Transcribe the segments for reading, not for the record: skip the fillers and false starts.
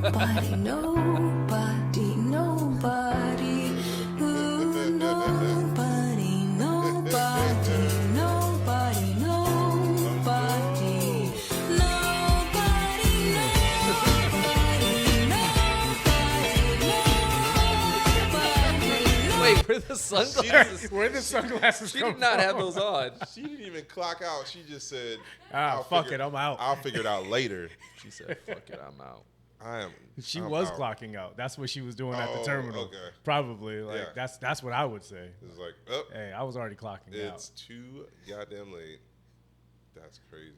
nobody, nobody, nobody. Ooh, nobody, nobody, nobody, nobody, nobody, nobody. Wait, where the sunglasses? Where the sunglasses She come did not have from? those on. She didn't even clock out. She just said, Fuck it, I'm out. I'll figure it out later. She said, "Fuck it, I'm out." She I'm was out. clocking out. That's what she was doing at the Oh, terminal. okay. Probably. Like Yeah. that's what I would say. It's like, oh, Hey, I was already clocking it's out. too goddamn late. That's crazy.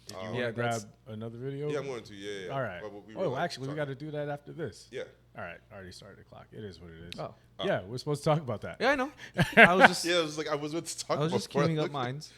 Did you Yeah, want to grab that's- another video? Yeah, I'm going to. Yeah. All right. But we were, like, actually, we got talking- to do that after this. Yeah. All right. I already started the clock. It is what it is. Oh. Yeah, we're supposed to talk about that. Yeah, I know. I was just, Yeah, it was like I was about to talk I was about just queuing up mines.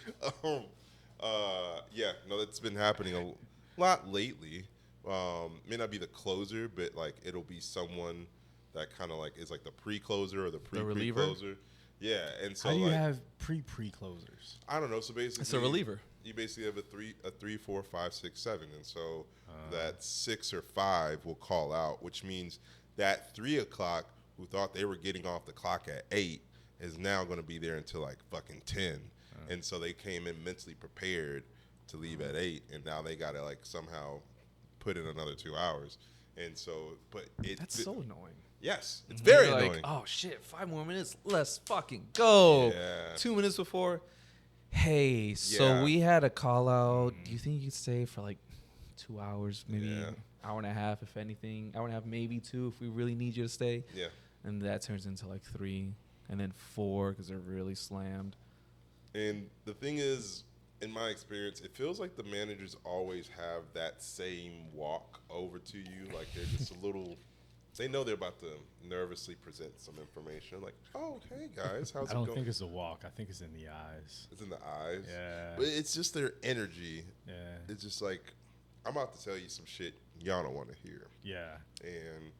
Yeah, no, that's been happening a lot lately. May not be the closer, but like it'll be someone that kind of like is like the pre-closer or the reliever? pre-closer. Yeah, and so How do you like have pre-closers? I don't know. So basically, It's a reliever. You basically have a 3, 4, 5, 6, 7, and so that 6 or 5 will call out, which means that 3 o'clock who thought they were getting off the clock at 8 is now going to be there until like fucking 10, and so they came in mentally prepared to leave at 8, and now they got to like somehow put in another 2 hours, and so That's so annoying. yes, it's very You're annoying. like, oh shit, 5 more minutes. Let's fucking go. Yeah. 2 minutes before. Hey, so Yeah. we had a call out. Do you think you could stay for like 2 hours, maybe Yeah. hour and a half, if anything, hour and a half, maybe 2, if we really need you to stay. Yeah. And that turns into like 3, and then 4 because they're really slammed. And the thing is, in my experience, it feels like the managers always have that same walk over to you. Like they're just a little, they know they're about to nervously present some information. Like, oh, hey guys, how's I it don't going? think it's a walk. I think it's in the eyes. It's in the eyes. Yeah. But it's just their energy. Yeah. It's just like, I'm about to tell you some shit y'all don't want to hear. Yeah. And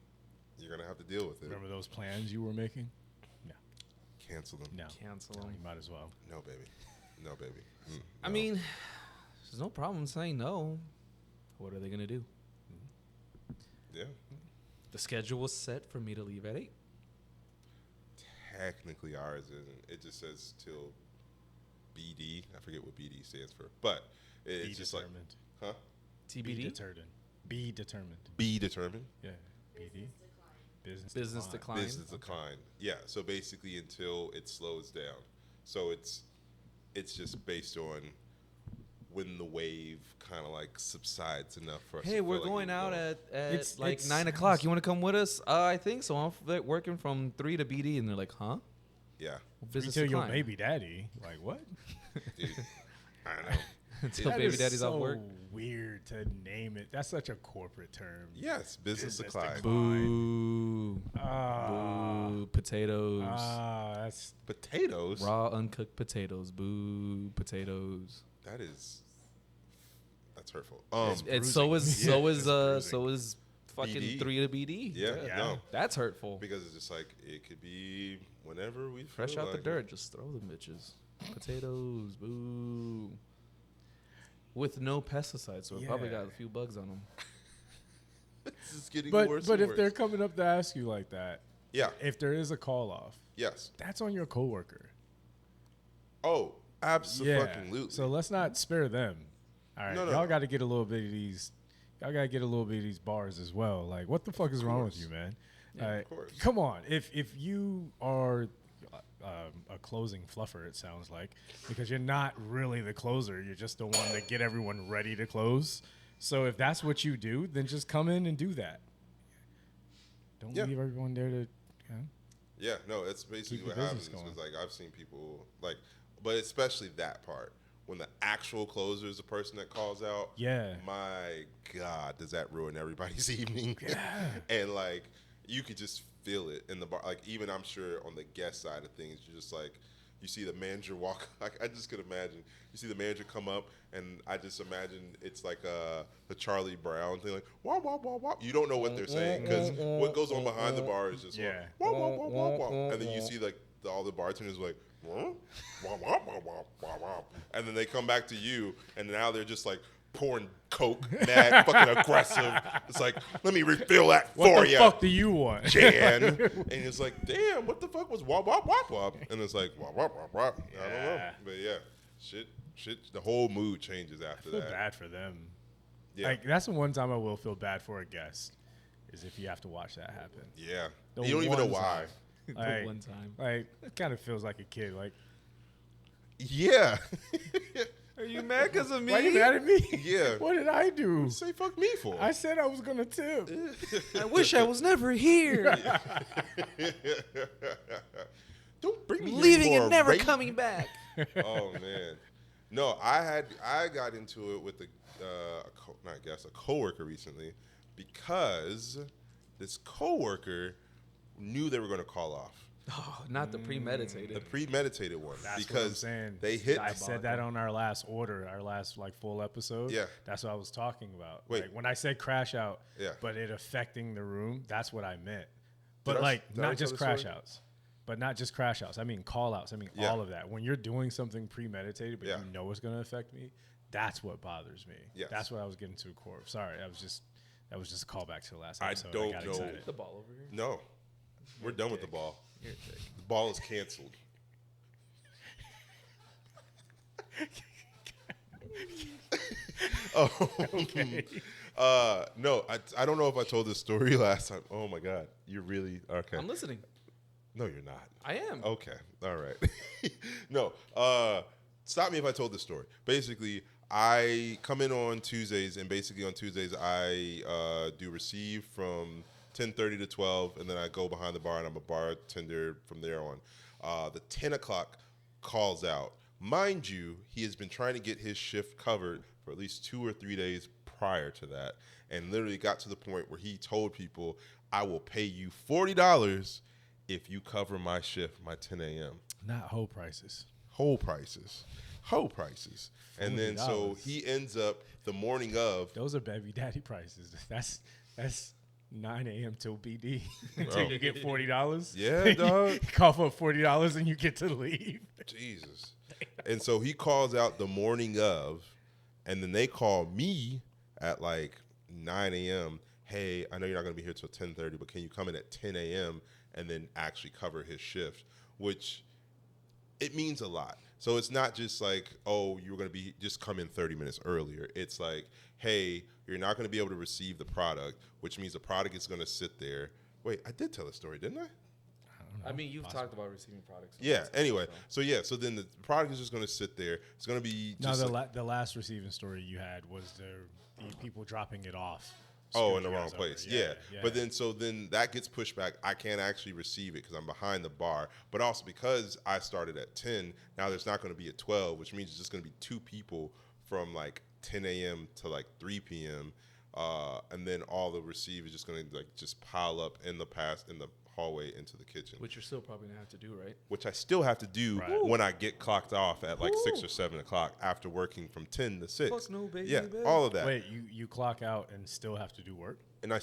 you're going to have to deal with it. Remember those plans you were making? No. Cancel them. No. Cancel No, them. you might as well. No, baby. No, baby. I no. mean, there's no problem saying no. What are they going to do? Yeah. The schedule was set for me to leave at 8. Technically ours isn't. It just says till BD. I forget what BD stands for, but it's Be just determined. like, huh? Be TBD? determined. Be determined. Be determined. Yeah. BD. Business decline. Business decline. Yeah. So basically, until it slows down. So it's just based on when the wave kind of like subsides enough for us. Hey, to we're feel like going we out go. at It's- like it's- 9 o'clock. You want to come with us? I think so. I'm working from 3 to BD. And they're like, huh? Yeah, Business Until your decline. baby daddy. Like, what? dude. I know. Until That baby is daddy's so off work. weird to name it. That's such a corporate term. Yes, business decline. Boo. Ah. Boo. Potatoes. That's Potatoes. Raw, uncooked potatoes. Boo. Potatoes. That's hurtful. And so bruising. so is fucking BD. 3 to BD. Yeah, Yeah. no. That's hurtful. Because it's just like it could be whenever we Fresh feel out the like dirt, it. just throw them bitches. Potatoes, boo. With no pesticides, so it probably Yeah. got a few bugs on them. This is getting but worse. but and if they're worse. coming up to ask you like that, yeah, if there is a call off, yes, that's on your coworker. oh, absolutely. Yeah. So let's not spare them. All right, No, no, y'all no. got to get a little bit of these. Y'all got to get a little bit of these bars as well. Like, what the fuck is wrong with course. you, man? of course. Come on. If you are a closing fluffer, it sounds like, because you're not really the closer. You're just the one that get everyone ready to close. So if that's what you do, then just come in and do that. Don't Yeah. leave everyone there to. You know, Yeah, no, it's basically Keep the what happens. business Is going. like I've seen people like, but especially that part when the actual closer is the person that calls out. Yeah. My God, does that ruin everybody's evening? Yeah. And like you could just feel it in the bar. Like even I'm sure on the guest side of things, you're just like you see the manager walk. Like I just could imagine you see the manager come up, and I just imagine it's like the Charlie Brown thing, like wah wah wah wah. You don't know what they're saying because what goes on behind the bar is just Yeah. wah wah wah wah wah, and then you see like all the bartenders like wah wah wah wah wah wah wah, and then they come back to you, and now they're just like pouring Coke, mad, fucking aggressive. It's like, let me refill that What for the you, fuck do you want? Jan. And it's like, damn, what the fuck was wop wop wop wop? And it's like wop wop wop wop. I don't know, Yeah. but yeah, shit. The whole mood changes after I feel that. bad for them. Yeah, Like that's the one time I will feel bad for a guest, is if you have to watch that happen. yeah. The You don't even know one why. The Like- one time. Like it kind of feels like a kid. Like, Yeah. Are you mad because of me? why you mad at me? Yeah. What did I do? Say fuck me for. I said I was gonna tip. I wish I was never here. Don't bring me here Leaving for and a never rape. coming back. Oh man, no, I got into it with a coworker recently because this coworker knew they were going to call off Oh, not the premeditated. the premeditated one That's what I'm because saying. they hit. I said that on our last like full episode. Yeah. That's what I was talking about. Wait. Like when I said crash out, Yeah. but it affecting the room, that's what I meant. Did But I- like did I not tell just the crash story? outs. But not just crash outs. I mean call outs. I mean Yeah. all of that. When you're doing something premeditated, but Yeah. you know it's gonna affect me, that's what bothers me. Yes. That's what I was getting to the core of. Sorry, that was just a callback to the last I episode. don't got know. excited. The ball over here. No, we're done with the ball. You're a dick. The ball is canceled. Oh, Okay. No, I don't know if I told this story last time. Oh my God, you're really okay. I'm listening. No, you're not. I am. Okay, all right. No, stop me if I told this story. Basically, I come in on Tuesdays, and basically on Tuesdays I do receive from 10:30 to 12, and then I go behind the bar, and I'm a bartender from there on. The 10 o'clock calls out. Mind you, he has been trying to get his shift covered for at least 2 or 3 days prior to that, and literally got to the point where he told people, I will pay you $40 if you cover my shift, my 10 a.m. Not whole prices. Whole prices. And then so $40. he ends up the morning of. Those are baby daddy prices. That's 9 a.m. till BD until Bro. you get $40. Yeah, dog. Call for $40 and you get to leave. Jesus. And so he calls out the morning of, and then they call me at like 9 a.m. Hey, I know you're not going to be here till 10:30, but can you come in at 10 a.m. and then actually cover his shift? Which it means a lot. So it's not just like, oh, you're going to be just come in 30 minutes earlier. It's like, hey, you're not going to be able to receive the product, which means the product is going to sit there. Wait, I did tell a story, didn't I? I mean, you've talked about receiving products. Yeah. Anyway, so then the product is just going to sit there. It's going to be No, just the last receiving story you had was the people dropping it off. oh, screwed in the you wrong guys over. place. Yeah. But then that gets pushed back. I can't actually receive it because I'm behind the bar. But also because I started at 10, now there's not going to be a 12, which means it's just going to be 2 people from like 10 a.m. to like 3 p.m. And then all the receive is just going to like just pile up in the hallway into the kitchen, Which you're still probably going to have to do, right? which I still have to do Right. when I get clocked off at like 6 Ooh. or 7 o'clock after working from 10 to 6. Fuck no, baby, Yeah, baby. all of that. Wait, you clock out and still have to do work? And I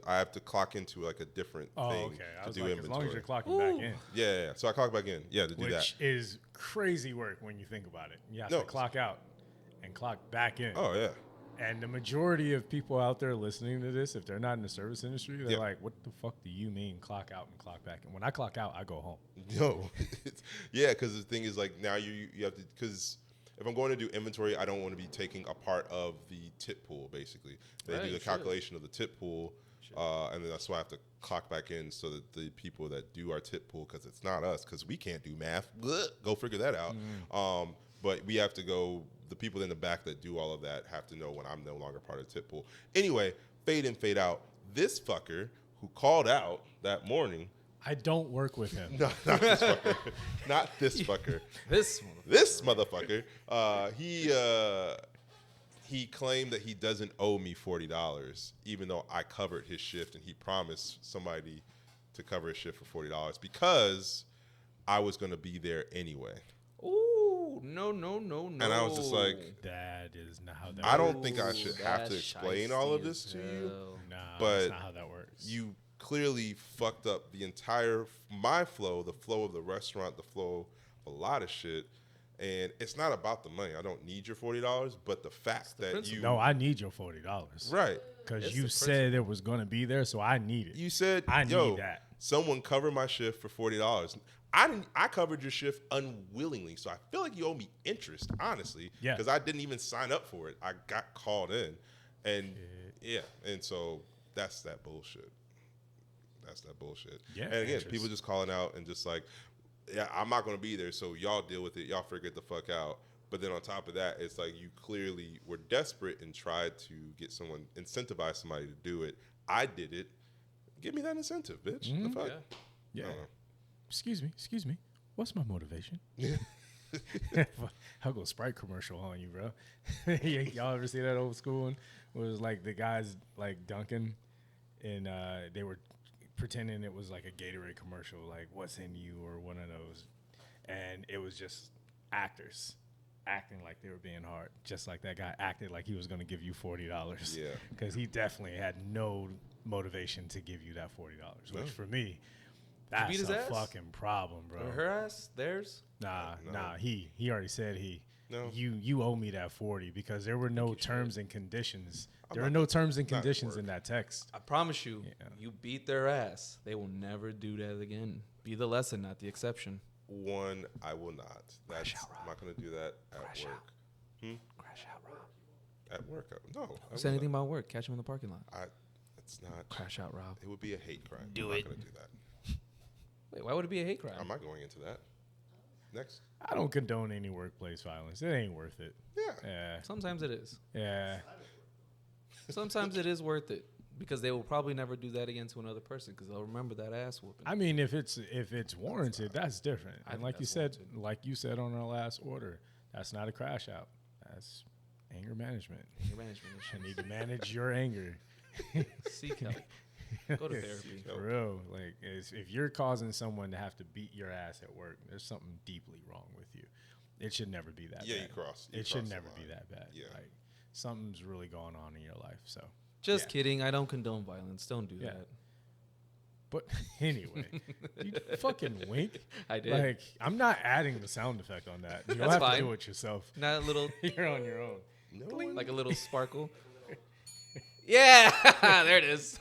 have to clock into like a different Oh, thing okay. I to was do like, inventory. as long as you're clocking back in. Yeah. So I clock back in. Yeah, to do that. Which is crazy work when you think about it. You have No. to clock out and clock back in. Oh yeah. And the majority of people out there listening to this, if they're not in the service industry, they're Yeah. like, what the fuck do you mean clock out and clock back in? When I clock out, I go home. No. Yeah, because the thing is like now you have to, because if I'm going to do inventory, I don't want to be taking a part of the tip pool. Basically, they Right, do you the should. calculation of the tip pool, and then that's why I have to clock back in so that the people that do our tip pool, because it's not us, because we can't do math. Blech, go figure that out. But we have to go. The people in the back that do all of that have to know when I'm no longer part of the tip pool. Anyway, fade in, fade out. This fucker who called out that morning. I don't work with him. No, not this fucker. Not this fucker. This one. This motherfucker. He claimed that he doesn't owe me $40, even though I covered his shift, and he promised somebody to cover his shift for $40 because I was going to be there anyway. Ooh, no. And I was just like, That is not how that I works. don't think I should have to explain all of this to you. Nah, but that's not how that works. You clearly fucked up the entire my flow, the flow of the restaurant, the flow of a lot of shit, And it's not about the money. I don't need your $40, but the fact that principle. you No, I need your $40. right. Because It's you the said it was going to be there, so I need it. You said, I yo, need that. someone cover my shift for $40. I covered your shift unwillingly, so I feel like you owe me interest, honestly. Yeah. Because I didn't even sign up for it. I got called in, and and so that's that bullshit. That's that bullshit. Yeah, And again, interest. people just calling out and just like, yeah, I'm not gonna be there, so y'all deal with it. Y'all figure it the fuck out. But then on top of that, it's like you clearly were desperate and tried to get someone, incentivize somebody to do it. I did it. Give me that incentive, bitch. The fuck? Yeah. I don't know. Excuse me. What's my motivation? I'll go Sprite commercial on you, bro. Y'all ever see that old school one? Where it was like the guys like dunking, and they were pretending it was like a Gatorade commercial, like "What's in you" or one of those, and it was just actors acting like they were being hard, just like that guy acted like he was going to give you $40. Yeah. Because he definitely had no motivation to give you that $40, which for me, that's beat his a ass? fucking problem, bro. Or her ass, theirs. Nah, No. nah. He already said No. you owe me that 40 because there were no terms and conditions. There not- are no terms and not at conditions work. in that text. I promise you, Yeah. you beat their ass. They will never do that again. Be the lesson, not the exception. One, I will not. That's, I'm not going to do that at work. Crash out, Rob. At work? No. I Say will anything about work. Catch him in the parking lot. not. It's not. Crash out, Rob. It would be a hate crime. Do I'm it. not going to do that. Wait, why would it be a hate crime? I'm not going into that. Next. I don't condone any workplace violence. It ain't worth it. Yeah. Yeah. Sometimes it is. Yeah. Sometimes it is worth it because they will probably never do that again to another person because they'll remember that ass whooping. I mean, if it's warranted, that's different. I And think like you that's said, warranted. like you said on our last order, that's not a crash out. That's anger management. Your management You need to manage your anger. Seek help. Go to therapy. For real, like if you're causing someone to have to beat your ass at work, there's something deeply wrong with you. It should never be that Yeah, bad. you It should crossed the never be line. that bad. Yeah. Like something's really going on in your life. So, Just yeah. kidding. I don't condone violence. Don't do Yeah. that. But anyway, you fucking wink. I did. Like I'm not adding the sound effect on that. You'll That's have fine. to do it yourself. Not a little, You're on your own. No one like a little sparkle. Yeah, there it is.